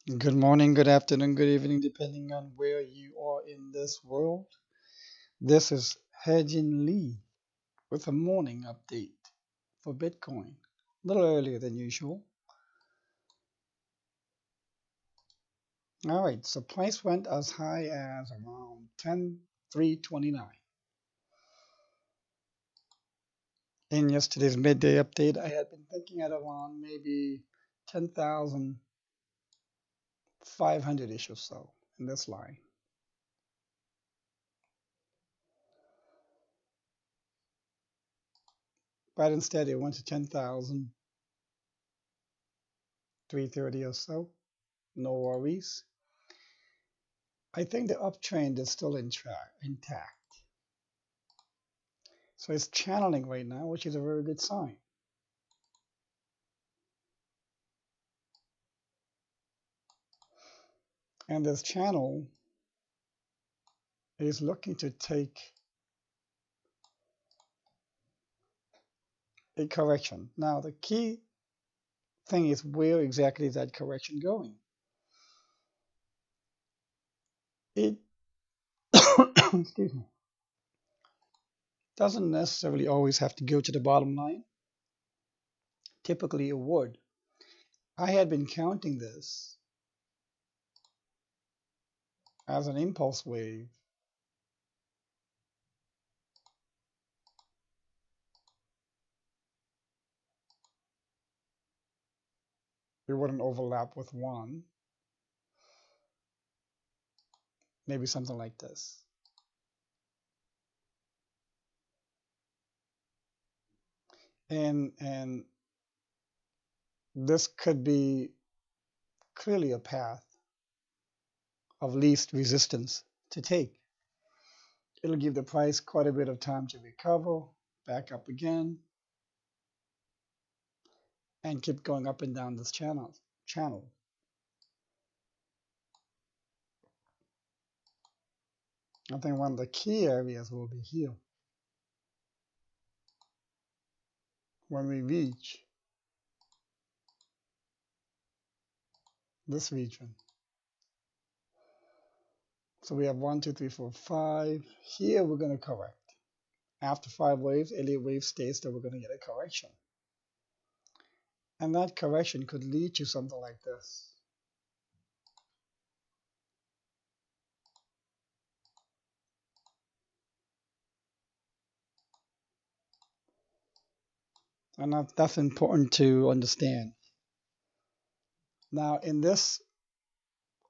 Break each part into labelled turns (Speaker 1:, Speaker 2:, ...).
Speaker 1: Good morning, good afternoon, good evening, depending on where you are in this world. This is Hejin Lee with a morning update for Bitcoin. A little earlier than usual. All right, so price went as high as around 10,329. In yesterday's midday update, I had been thinking at around maybe 10,500-ish or so in this line. But instead, it went to 10,330 or so. No worries. I think the uptrend is still intact. So it's channeling right now, which is a very good sign. And this channel is looking to take a correction. Now, the key thing is where exactly is that correction going? It excuse me, doesn't necessarily always have to go to the bottom line. Typically, it would. I had been counting this as an impulse wave. It wouldn't overlap with one, maybe something like this. And this could be clearly a path of least resistance to take. It'll give the price quite a bit of time to recover, back up again, and keep going up and down this channel. I think one of the key areas will be here when we reach this region. So we have 1, 2, 3, 4, 5. Here we're going to correct. After 5 waves, Elliott wave states that we're going to get a correction. And that correction could lead to something like this. And that's important to understand. Now, in this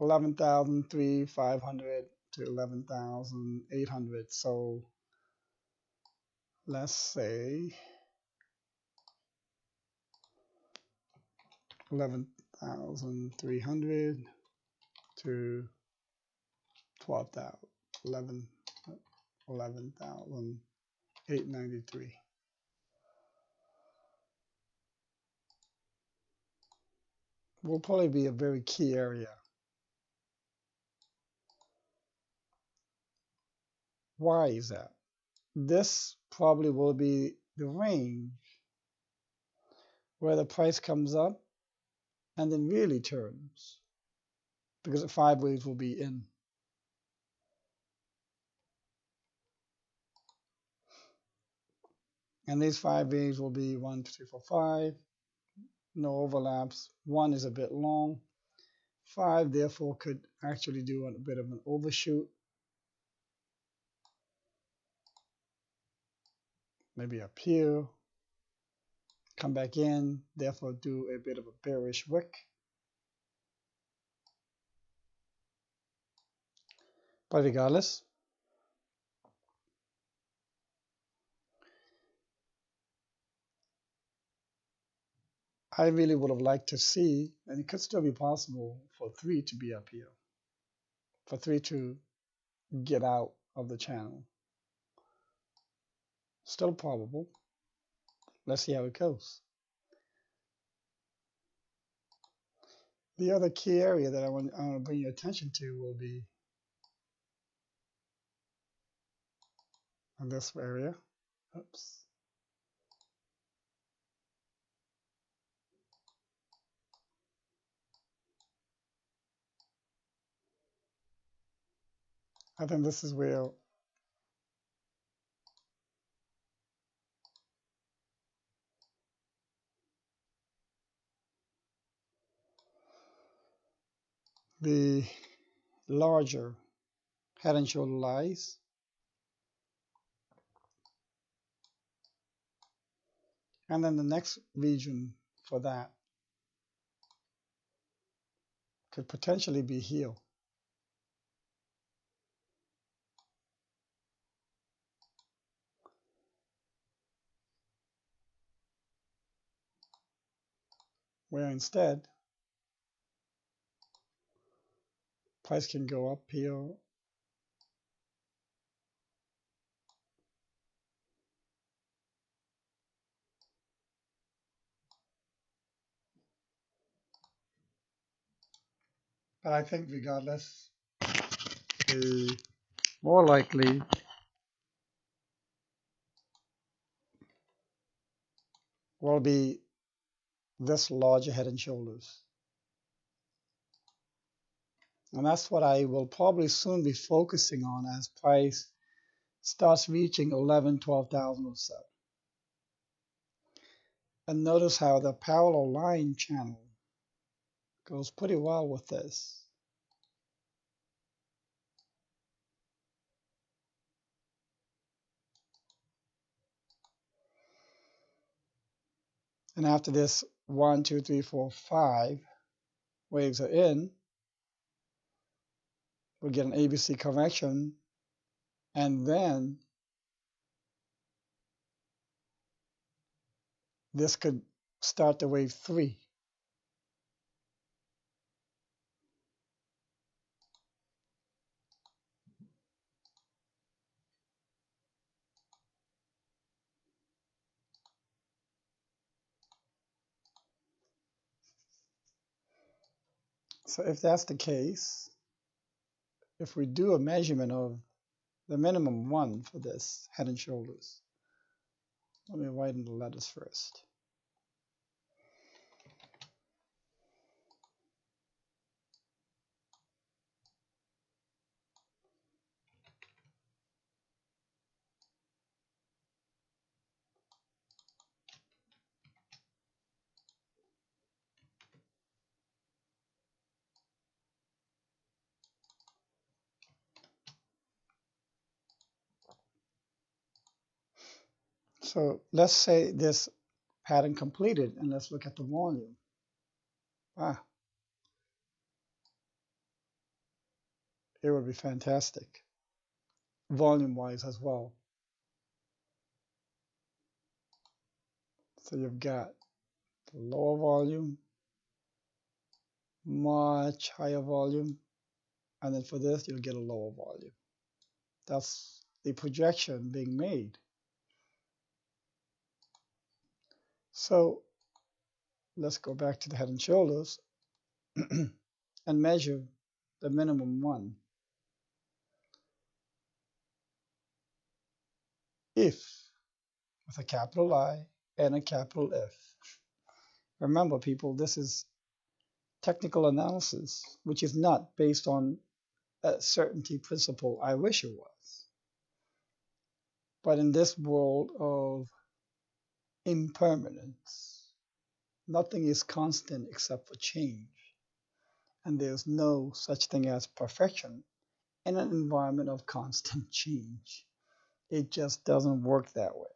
Speaker 1: 11,500 to 11,800, so let's say 11,300 to 12,000, 11,893. Will probably be a very key area. Why is that? This probably will be the range where the price comes up and then really turns because the 5 waves will be in. And these 5 waves will be 1, 2, 3, 4, 5. No overlaps. 1 is a bit long. 5 therefore could actually do a bit of an overshoot. Maybe up here. Come back in, therefore do a bit of a bearish wick. But regardless, I really would have liked to see, and it could still be possible for 3 to be up here, for 3 to get out of the channel. Still probable. Let's see how it goes. The other key area that I want to bring your attention to will be in this area. Oops. I think this is where the larger head and shoulder lies. And then the next region for that could potentially be here, where instead price can go up here, but I think regardless, the more likely will be this larger head and shoulders. And that's what I will probably soon be focusing on as price starts reaching 11, 12,000 or so. And notice how the parallel line channel goes pretty well with this. And after this 1, 2, 3, 4, 5 waves are in, we'll get an ABC correction, and then this could start the wave 3. So if that's the case, if we do a measurement of the minimum 1 for this head and shoulders, let me write in the letters first. So let's say this pattern completed, and let's look at the volume. Ah, it would be fantastic, volume-wise as well. So you've got the lower volume, much higher volume, and then for this, you'll get a lower volume. That's the projection being made. So let's go back to the head and shoulders and measure the minimum 1. If, with a capital I and a capital F. Remember, people, this is technical analysis, which is not based on a certainty principle. I wish it was. But in this world of impermanence, nothing is constant except for change. And there's no such thing as perfection in an environment of constant change. It just doesn't work that way.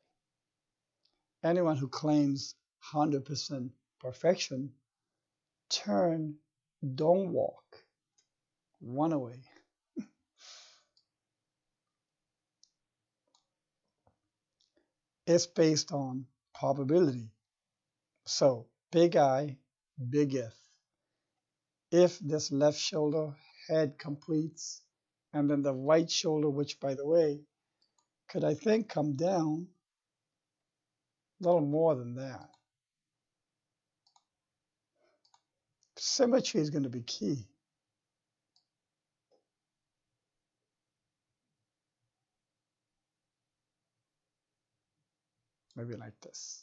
Speaker 1: Anyone who claims 100% perfection, turn, don't walk, run away. It's based on probability. So big I, big F. If this left shoulder head completes, and then the right shoulder, which by the way, could I think come down a little more than that. Symmetry is going to be key. Maybe like this.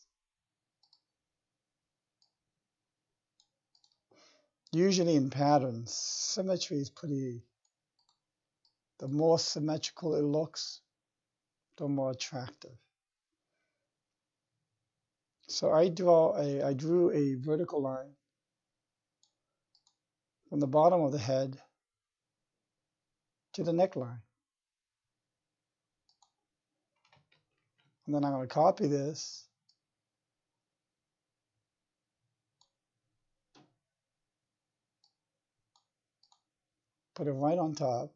Speaker 1: Usually in patterns, symmetry is pretty The more symmetrical it looks, the more attractive. So I drew a vertical line from the bottom of the head to the neckline. And then I'm going to copy this, put it right on top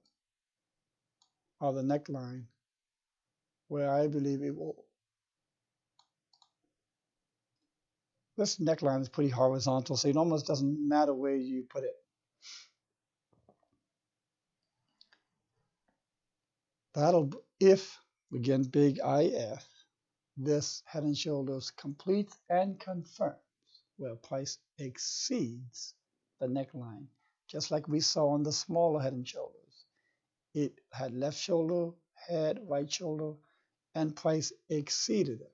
Speaker 1: of the neckline where I believe it will. This neckline is pretty horizontal, so it almost doesn't matter where you put it. That'll, if, again, big IF, this Head and Shoulders completes and confirms where price exceeds the neckline, just like we saw on the smaller Head and Shoulders. It had left shoulder, head, right shoulder, and price exceeded it.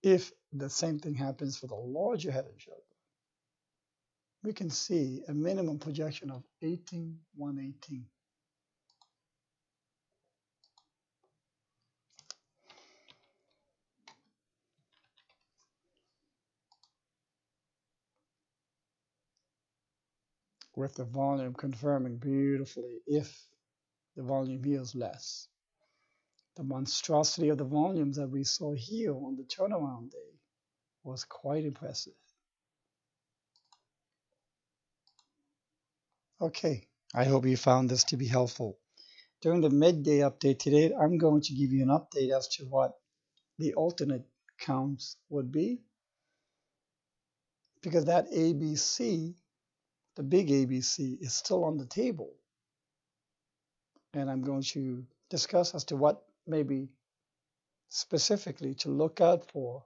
Speaker 1: If the same thing happens for the larger Head and Shoulder, we can see a minimum projection of 18,118. With the volume confirming beautifully if the volume here is less. The monstrosity of the volumes that we saw here on the turnaround day was quite impressive. Okay, I hope you found this to be helpful. During the midday update today, I'm going to give you an update as to what the alternate counts would be, because that ABC, the big ABC, is still on the table. And I'm going to discuss as to what maybe specifically to look out for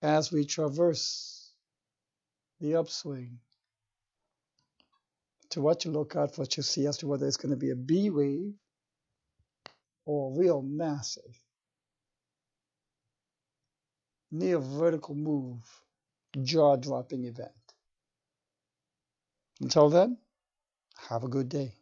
Speaker 1: as we traverse the upswing, to what to look out for to see as to whether it's going to be a B wave or a real massive, near vertical move, jaw-dropping event. Until then, have a good day.